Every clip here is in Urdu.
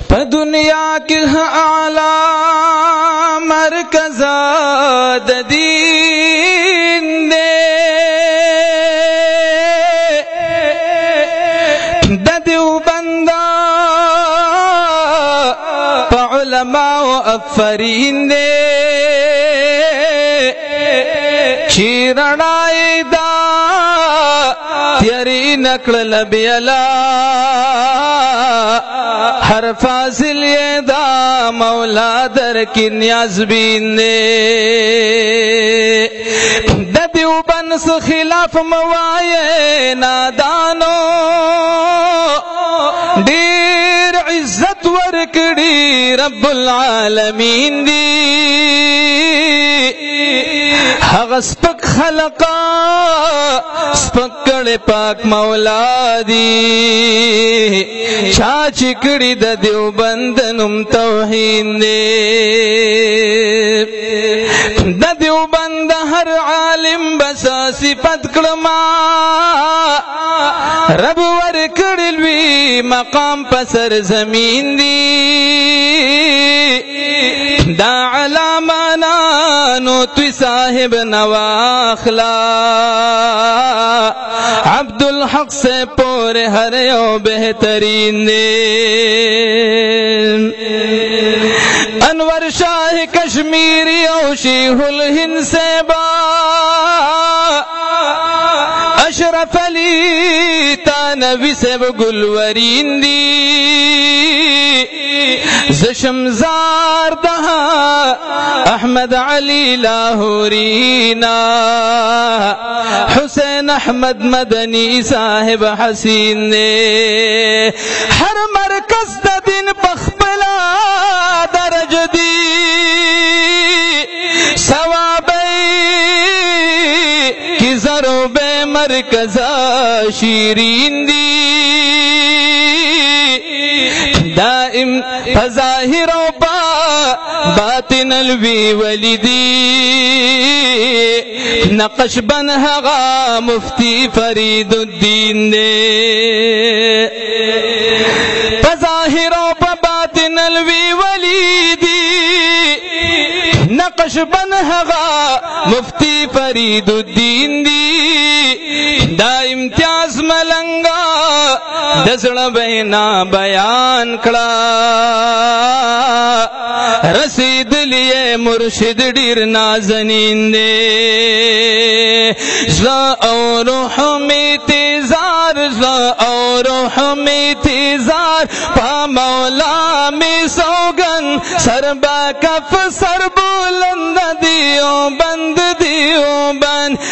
پا دنیا کی اعلی مرکز دا دین دے دا دیوبندہ پا علماء و افرین دے چیرنائی دا تیری نکل لبیلا ہر فاضل یہ دا مولا در کی نیاز بین دے دا دیوبند سے خلاف موائے نادانو دیر عزت ورکڑی رب العالمین دی ہغ سپک خلقا سپکڑ پاک مولا دی چاچکڑی دا دیوبند نم توہین دے دا دیوبند ہر عالم بسا صفت کڑما رب ورکڑلوی مقام پسر زمین دی دا علامانا نو توی صاحب نواخلا عبدالحق سے پورے ہر یو بہترین دے انور شاہ کشمیری او شیخ الہند سے با اشرف علی تانوی سے گلورین دی زشمزار دہا احمد علی لاہورینا حسین احمد مدنی صاحب حسین نے ہر مرکز دا دن پخبلا درج دی ثوابی کی ذرو بے مرکز شیرین دی دائم فظاہر و باطن الوی ولیدی نقش بن ہغا مفتی فرید الدین دے فظاہر و باطن الوی ولیدی نقش بن ہغا مفتی فرید الدین دی دا امتیاز ملنگا دزڑ بہنا بیان کڑا رسید لیے مرشد ڈیر نازنین دے زا اور روح میں تیزار زا اور روح میں تیزار پا مولا میں سوگن سر با کف سر بلند دیوں بند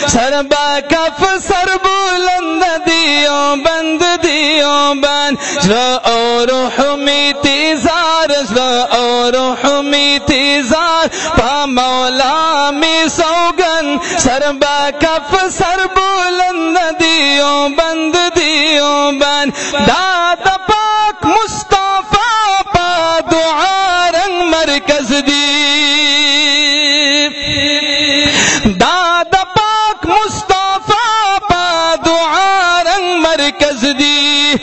سر با کف سر بلند دیوں بند زا اور روح میں تیزار زا اور روح میں تیزار پا مولا میں سوگن سر با کف سر بلند دیوں بند داد پاک مصطفیٰ پا دعا رنگ مرکز دی داد پاک مصطفیٰ پا دعا رنگ مرکز دی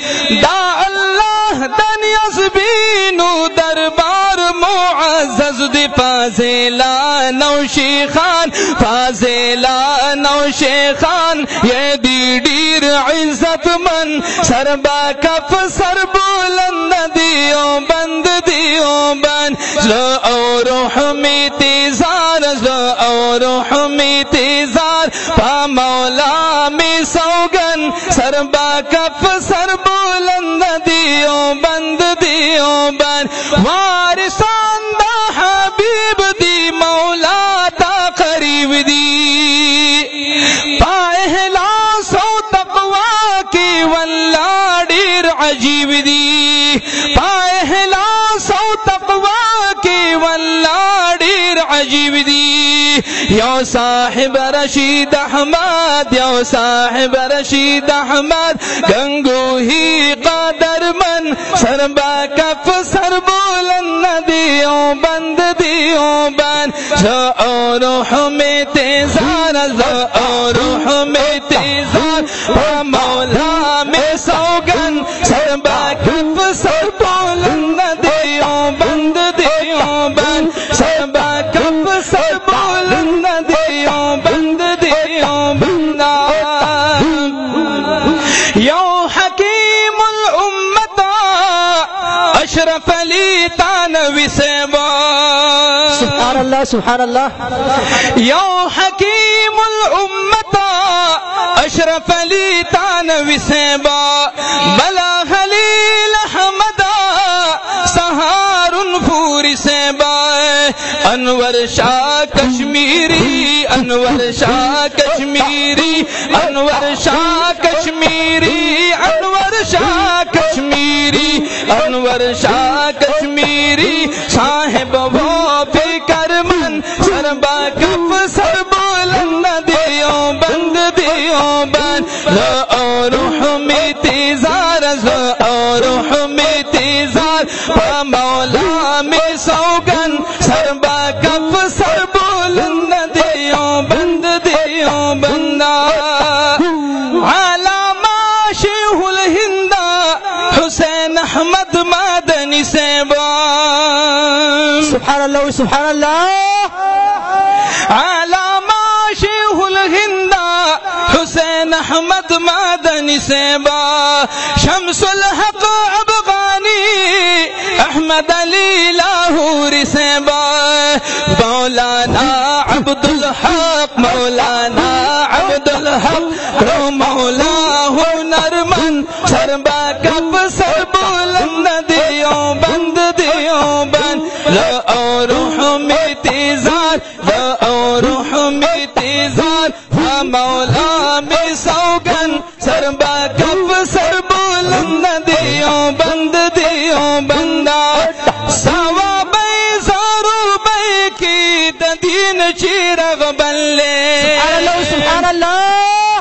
دا اللہ دنیاز بینو دربار معزز دی فاضلہ نوشی خان یہ دی دیر عزت من سر با کف سر بلند دیوں بند زو اور روح میں تیزار پا مولا میں سوگن سر با کف سر بلند دیوں بند وارثان دا حبیب دی مولا تا قریب دی پا احلاس و تقوی کی واللہ دیر عجیب دی پا احلاس و تقوی کی واللہ دیر عجیب دی یو صاحب رشید احمد گنگوہی قادر من سر با کف سر بلند دیوں بند زو اور روح میں تیزار مولا میں سوگن سر با کف سر بلند اشرف علی تانوی سے با سبحان اللہ سبحان اللہ یا حکیم الامتا اشرف علی تانوی سے با بلا خلیل حمدہ سہارنپوری سے با انور شاہ کشمیری انور شاہ کشمیری انور شاہ کشمیری انور شاہ کشمیری انور شاہ کشمیری صاحب وہ فکر من سر با کف سر بلند دیو بند دیو بند اور میں تیزار اور میں تیزار مولا میں سوگن سر با کف سر بلند دیو بند دیو بندہ علامہ شیخ الہند حسین احمد مدنی سے سبحان اللہ سبحان اللہ علامہ شیخ الہند حسین احمد مدنی سے با شمس الحق افغانی احمد علی لاہوری سے با مولانا عبد الحق مولانا عبد الحق رو مولا ہنرمند سر با کف سر بلند دیو بند دیو بند اور میں تیزار اور میں تیزار مولا میں سوگن سر با کف سر بلند دیو بند دیو بندہ سوا بیزارو بے کی دین چیرغ بلے سبحان اللہ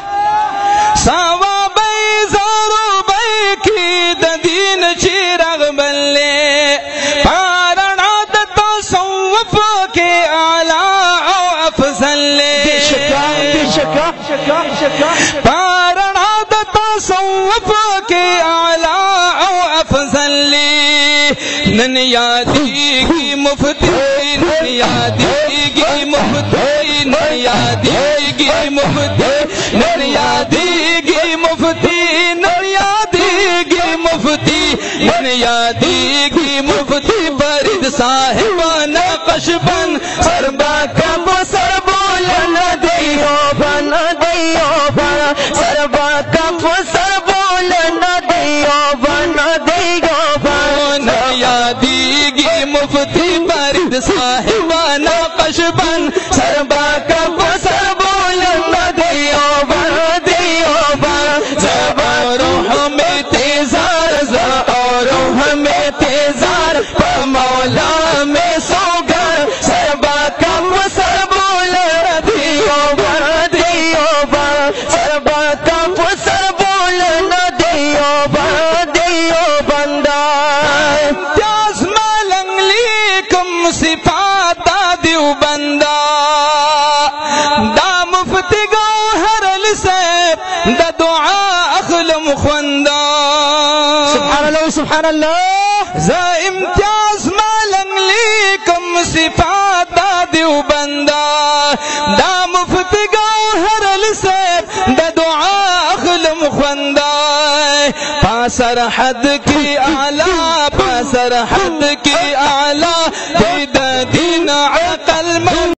سوا بیزارو بے کی دین چیرغ بلے پارنا تصوف کے اعلیٰ و افضل لے پارنا تصوف کے اعلیٰ و افضل لے نن یادی کی مفتی نن یادی کی مفتی نن یادی کی مفتی نن یادی کی مفتی نن یادی کی مفتی نن یادی کی مفتی فرید صاحب نقش بن سر با کف سر بلند دیو بن دیو بن سر با کف سر بلند دیو بن دیو بن یادی کی مفتی فرید صاحب نقش بن سر با کف سر بلند دیو بن دیو بن زبان روح میں تیزار اور روح میں تیزار مولا میں سوگر سر با کف سر بلند دیو بن دیو بن سر با کف سر بلند دیو بن دیو بندہ امتیاز ملنگلی کم صفات دیو بندہ دا مفتی گوہر لسیب دا دعا اخلم خواندہ سبحان اللہ سبحان اللہ زا امتیاز ملنگلی کم صفات دیو بندہ دا مفتی گوہر لسیب دا دعا اخلم خواندہ پاسر حد کی اعلیٰ پاسر حد کی اعلیٰ دین عقل من